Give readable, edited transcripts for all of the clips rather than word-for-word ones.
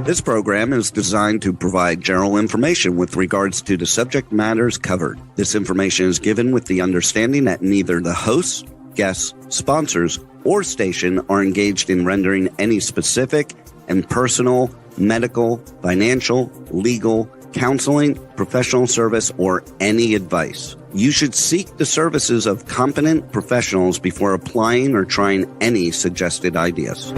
This program is designed to provide general information with regards to the subject matters covered. This information is given with the understanding that neither the hosts, guests, sponsors, or station are engaged in rendering any specific and personal, medical, financial, legal, counseling, professional service, or any advice. You should seek the services of competent professionals before applying or trying any suggested ideas.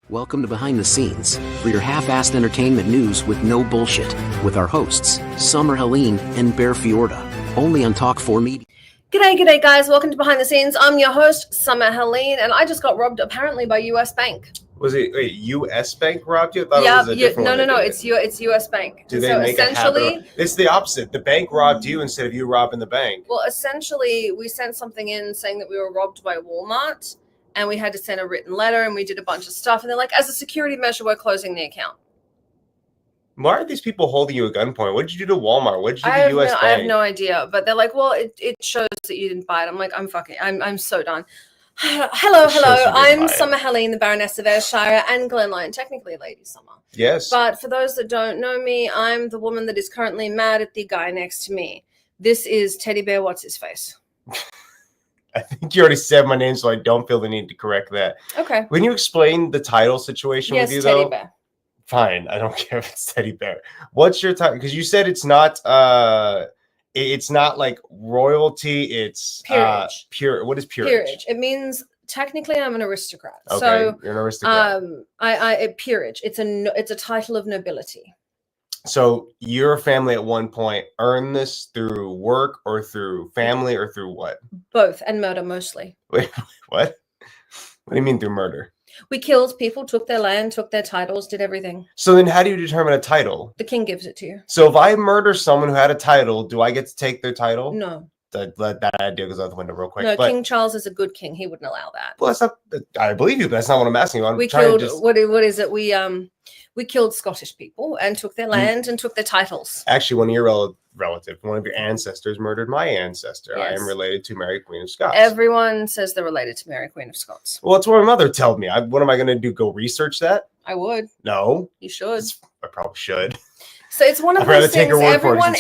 Welcome to Behind the Scenes, for your half-assed entertainment news with no bullshit, with our hosts, Summer Helene and Bear Fiorda, only on Talk 4 Media. G'day guys, welcome to Behind the Scenes. I'm your host, Summer Helene, and I just got robbed apparently by US Bank. Was it US Bank robbed you? I thought it was a different one. No, it's US Bank. Do they make a habit? It's the opposite. The bank robbed you instead of you robbing the bank. Well, essentially, we sent something in saying that we were robbed by Walmart, and we had to send a written letter, and we did a bunch of stuff, and they're like, as a security measure, we're closing the account. Why are these people holding you at gunpoint? What did you do to Walmart? What did you do to US Bank? I have no idea, but they're like, well, it shows that you didn't buy it. I'm like, I'm so done. Hello. I'm Summer Helene, the Baroness of Ayrshire and Glenlyon, technically Lady Summer. Yes. But for those that don't know me, I'm the woman that is currently mad at the guy next to me. This is Teddy Bear. What's his face? I think you already said my name, so I don't feel the need to correct that. Okay. When you explain the title situation with you, Teddy though? Bear. Fine. I don't care if it's Teddy Bear. What's your title? Because you said it's not like royalty. It's peerage. What is peerage? Peerage. It means technically I'm an aristocrat. Okay, so you're an aristocrat. Peerage. It's a title of nobility. So your family at one point earned this through work or through family or through what? Both, and murder mostly. Wait, what? What do you mean through murder? We killed people, took their land, took their titles, did everything. So then how do you determine a title? The king gives it to you. So if I murder someone who had a title, do I get to take their title? No. Let that idea goes out the window real quick. No, King Charles is a good king. He wouldn't allow that. Well, that's not. I believe you, but that's not what I'm asking you. We killed. What is it? We killed Scottish people and took their land and took their titles. Actually, one of your relative, one of your ancestors, murdered my ancestor. Yes. I am related to Mary Queen of Scots. Everyone says they're related to Mary Queen of Scots. Well, that's what my mother told me. What am I going to do? Go research that? I would. No. You should. I probably should. So it's one of those things.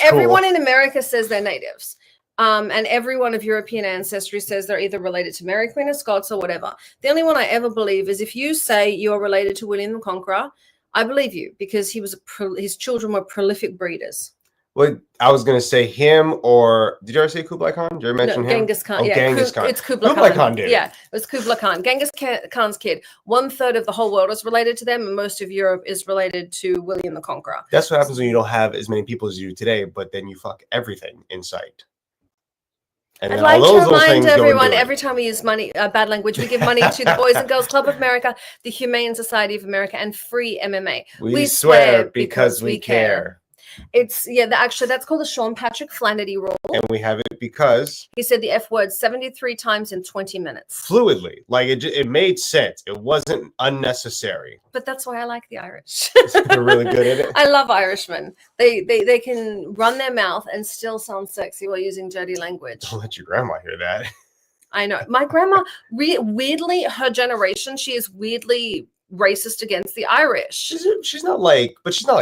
Everyone in America says they're natives. And everyone of European ancestry says they're either related to Mary Queen of Scots or whatever. The only one I ever believe is if you say you're related to William the Conqueror, I believe you because his children were prolific breeders. Well, I was going to say him, or did you ever say Kublai Khan? Did you ever mention him? Genghis Khan. Oh, Genghis Khan. It's Kublai Khan. Did. Yeah, it was Kublai Khan. Genghis Khan's kid. 1/3 of the whole world is related to them, and most of Europe is related to William the Conqueror. That's what happens when you don't have as many people as you do today, but then you fuck everything in sight. And I'd like to remind everyone, every time we use money, bad language, we give money to the Boys and Girls Club of America, the Humane Society of America, and Free MMA. We swear because we care. Actually, that's called the Sean Patrick Flannery rule. And we have it because he said the F word 73 times in 20 minutes. Fluidly. Like it made sense. It wasn't unnecessary. But that's why I like the Irish. They're really good at it. I love Irishmen. They can run their mouth and still sound sexy while using dirty language. Don't let your grandma hear that. I know. My grandma, weirdly, her generation, she is weirdly racist against the Irish. She's not like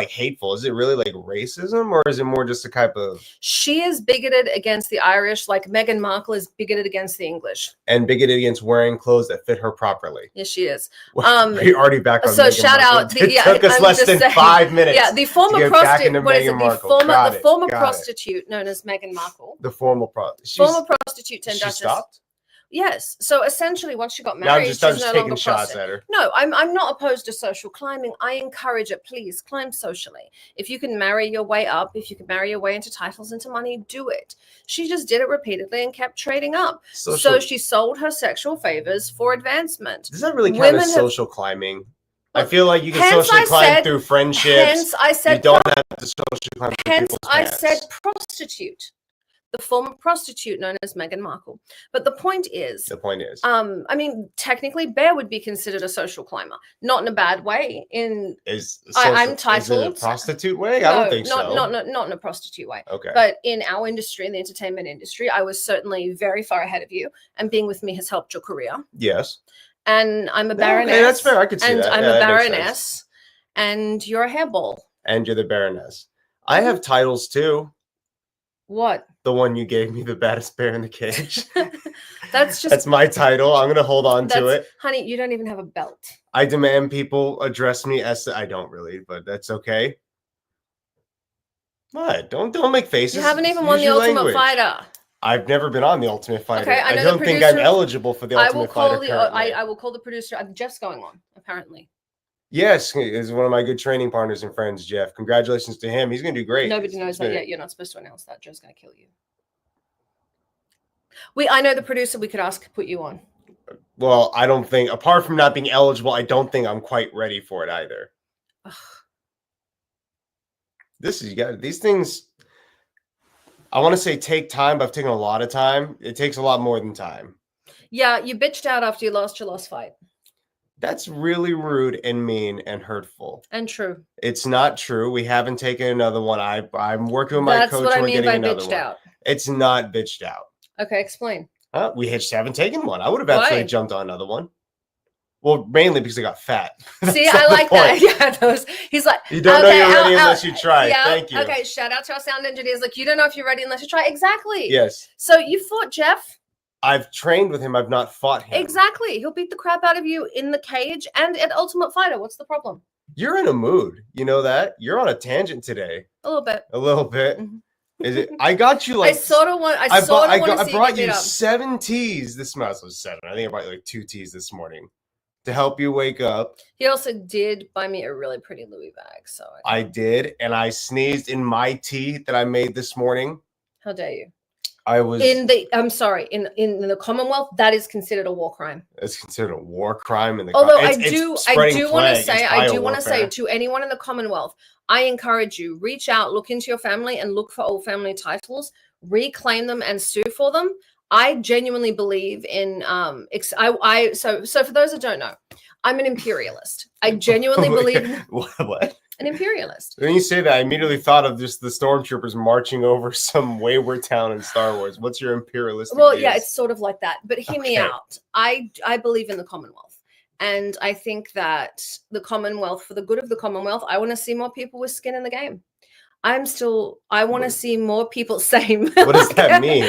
hateful. Is it really like racism, or is it more just a type of? She is bigoted against the Irish, like Meghan Markle is bigoted against the English, and bigoted against wearing clothes that fit her properly. Yes, she is. We're already back on. So Meghan shout Markle. out. It took us less than 5 minutes. Yeah, the former prostitute. What is it? The former prostitute known as Meghan Markle. The former prostitute. Former prostitute turned Duchess. She stopped. Yes. So essentially, once she got married, she's no longer shots at her. No, I'm not opposed to social climbing. I encourage it. Please climb socially. If you can marry your way up, if you can marry your way into titles, into money, do it. She just did it repeatedly and kept trading up. So she sold her sexual favors for advancement. Does that really count as social climbing? I feel like you can socially climb through friendships. Hence, I said you don't have to socially climb through people's I said prostitute. The former prostitute known as Meghan Markle. But the point is, I mean, technically, Bear would be considered a social climber, not in a bad way. I'm titled. Is it a prostitute way? I don't think so. Not in a prostitute way. Okay. But in our industry, in the entertainment industry, I was certainly very far ahead of you, and being with me has helped your career. Yes. and I'm a baroness. Okay, that's fair. I could see and that. I'm a baroness, and you're a hairball. And you're the baroness. I have titles too. What? The one you gave me, the baddest bear in the cage. That's my title. I'm gonna hold on to it. Honey, you don't even have a belt. I demand people address me as I don't really, but that's okay. What? Don't make faces. You haven't even won the Ultimate Fighter. I've never been on the Ultimate Fighter. Okay, I don't think I'm eligible for the Ultimate Fighter. I will call the producer. Jeff's going on, apparently. Yes, he's one of my good training partners and friends, Jeff. Congratulations to him. He's going to do great. Nobody knows that yet. You're not supposed to announce that. Joe's going to kill you. I know the producer. We could put you on. Well, I don't think, apart from not being eligible, I don't think I'm quite ready for it either. Ugh. These things, I want to say take time, but I've taken a lot of time. It takes a lot more than time. Yeah, you bitched out after you lost your last fight. That's really rude and mean and hurtful. And true. It's not true. We haven't taken another one. I'm working with my coach. That's what I mean by bitched out. It's not bitched out. Okay, explain. We haven't taken one. I would have absolutely jumped on another one. Well, mainly because I got fat. See, I like that. Yeah, he's like, you don't know you're ready unless you try. Yeah, thank you. Okay, shout out to our sound engineers. Like, you don't know if you're ready unless you try. Exactly. Yes. So you fought Jeff. I've trained with him. I've not fought him. Exactly. He'll beat the crap out of you in the cage and at Ultimate Fighter. What's the problem? You're in a mood. You know that? You're on a tangent today. A little bit. A little bit. Mm-hmm. Is it? I got you like. I brought you 7 teas this morning. So 7. I think I brought you like 2 teas this morning to help you wake up. He also did buy me a really pretty Louis bag. So I did, and I sneezed in my tea that I made this morning. How dare you? I was in the. I'm sorry. In the Commonwealth, that is considered a war crime. It's considered a war crime in the. Although I do want to say to anyone in the Commonwealth, I encourage you, reach out, look into your family, and look for old family titles, reclaim them, and sue for them. I genuinely believe in so for those that don't know, I'm an imperialist. I genuinely believe what? An imperialist. When you say that, I immediately thought of just the stormtroopers marching over some wayward town in Star Wars. What's your imperialistic views? Yeah, it's sort of like that. But hear me out. I believe in the Commonwealth. And I think that the Commonwealth, for the good of the Commonwealth, I want to see more people with skin in the game. I want to see more people. Same. What does that mean?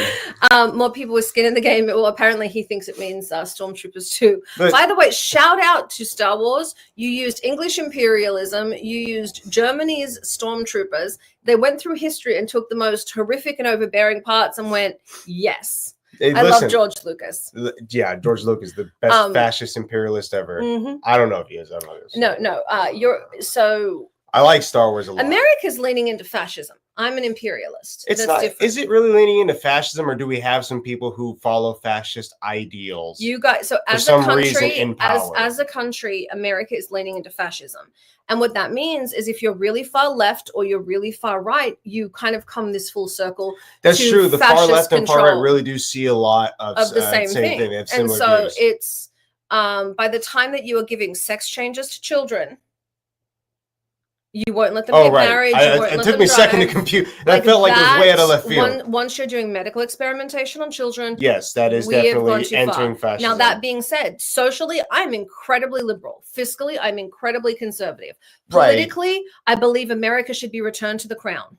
More people with skin in the game. Well, apparently he thinks it means stormtroopers too. But, by the way, shout out to Star Wars. You used English imperialism. You used Germany's stormtroopers. They went through history and took the most horrific and overbearing parts and went, yes. Hey, I love George Lucas. Yeah, George Lucas, the best fascist imperialist ever. Mm-hmm. I don't know if he is. I don't know. No. I like Star Wars a lot. America's leaning into fascism. I'm an imperialist. It's not. Different. Is it really leaning into fascism, or do we have some people who follow fascist ideals? You guys. So as a country, as a country, America is leaning into fascism, and what that means is if you're really far left or you're really far right, you kind of come this full circle. That's true. The far left and far right really do see a lot of the same thing. They have similar views. It's by the time that you are giving sex changes to children. You won't let them get married. It took me a second to compute. I felt like it was way out of left field. Once you're doing medical experimentation on children, yes, that is definitely entering fascism. Now, that being said, socially, I'm incredibly liberal. Fiscally, I'm incredibly conservative. Politically, I believe America should be returned to the crown.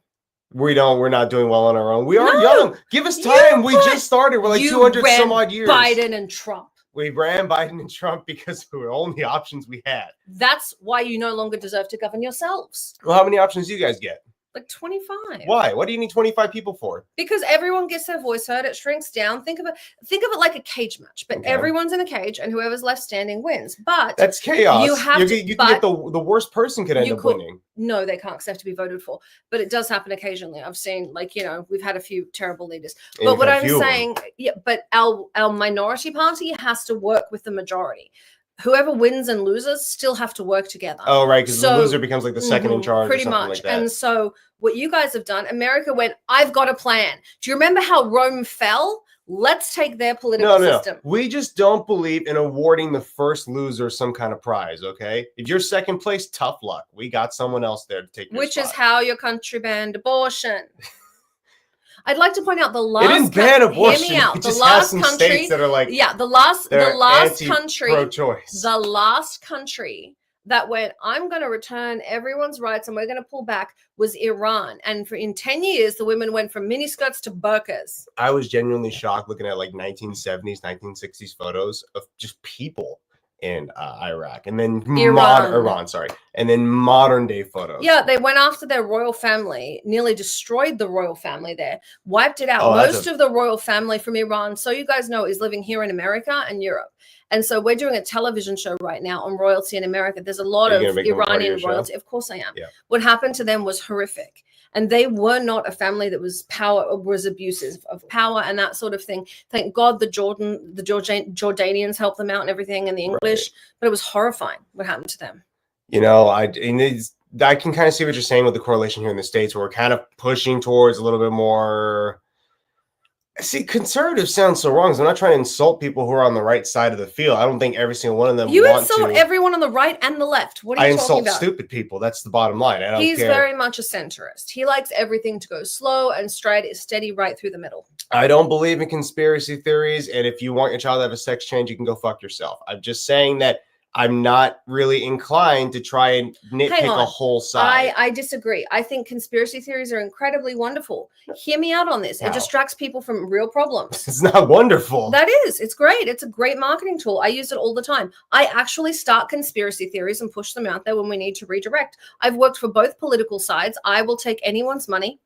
We're not doing well on our own. We are young. Give us time. We just started. We're like 200 some odd years. Biden and Trump. We ran Biden and Trump because they were the only options we had. That's why you no longer deserve to govern yourselves. Well, how many options do you guys get? Like 25. Why? What do you need 25 people for? Because everyone gets their voice heard. It shrinks down. Think of it like a cage match, but everyone's in a cage, and whoever's left standing wins. But that's chaos. You can get the worst person could end up winning. No, they can't, because they have to be voted for. But it does happen occasionally. I've seen, we've had a few terrible leaders. But what I'm saying, but our minority party has to work with the majority. Whoever wins and loses still have to work together. Oh, right, because the loser becomes like the second in charge. Pretty much. Like that. And so what you guys have done, America went, I've got a plan. Do you remember how Rome fell? Let's take their political system. We just don't believe in awarding the first loser some kind of prize, okay? If you're second place, tough luck. We got someone else there to take your spot. Which is how your country banned abortion. I'd like to point out the last. It didn't ban abortion. Hear me out. It the just last has some country states that are like, the last country, pro-choice. the last country that went, I'm going to return everyone's rights and we're going to pull back, was Iran. And in 10 years, the women went from miniskirts to burqas. I was genuinely shocked looking at like 1970s, 1960s photos of just people in Iraq, and then Iran, and then modern day photos. Yeah, they went after their royal family, nearly destroyed the royal family there, wiped it out. Most of the royal family from Iran, so you guys know, is living here in America and Europe. And so we're doing a television show right now on royalty in America. There's a lot of Iranian royalty. Of course I am. Yeah. What happened to them was horrific. And they were not a family that was abusive of power and that sort of thing. Thank God the Jordanians helped them out and everything, and the English, but it was horrifying what happened to them. You know, I can kind of see what you're saying with the correlation here in the States, where we're kind of pushing towards a little bit more. See, conservative sounds so wrong. So I'm not trying to insult people who are on the right side of the field. I don't think every single one of them. You insult everyone on the right and the left. What are you talking about? I insult stupid people. That's the bottom line. I don't He's care. very much a centrist. He likes everything to go slow and steady right through the middle. I don't believe in conspiracy theories. And if you want your child to have a sex change, you can go fuck yourself. I'm just saying that I'm not really inclined to try and nitpick a whole side. I disagree. I think conspiracy theories are incredibly wonderful. Hear me out on this. It distracts people from real problems. It's not wonderful. That is. It's great. It's a great marketing tool. I use it all the time. I actually start conspiracy theories and push them out there when we need to redirect. I've worked for both political sides. I will take anyone's money.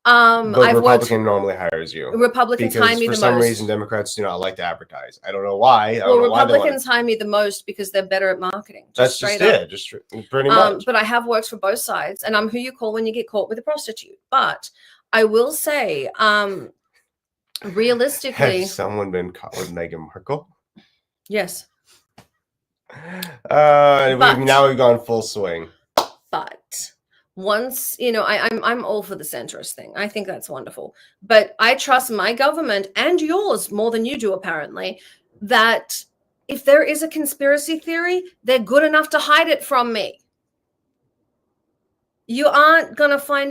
But Republican normally hires you. Republicans hire me the most. For some reason, Democrats do not like to advertise. I don't know why. Republicans hire me the most because they're better at marketing. That's just it. Just pretty much. But I have worked for both sides, and I'm who you call when you get caught with a prostitute. But I will say, realistically, has someone been caught with Meghan Markle? Yes. Now we've gone full swing. But once, I'm all for the centrist thing. I think that's wonderful. But I trust my government and yours more than you do, apparently, that if there is a conspiracy theory, they're good enough to hide it from me. You aren't going to find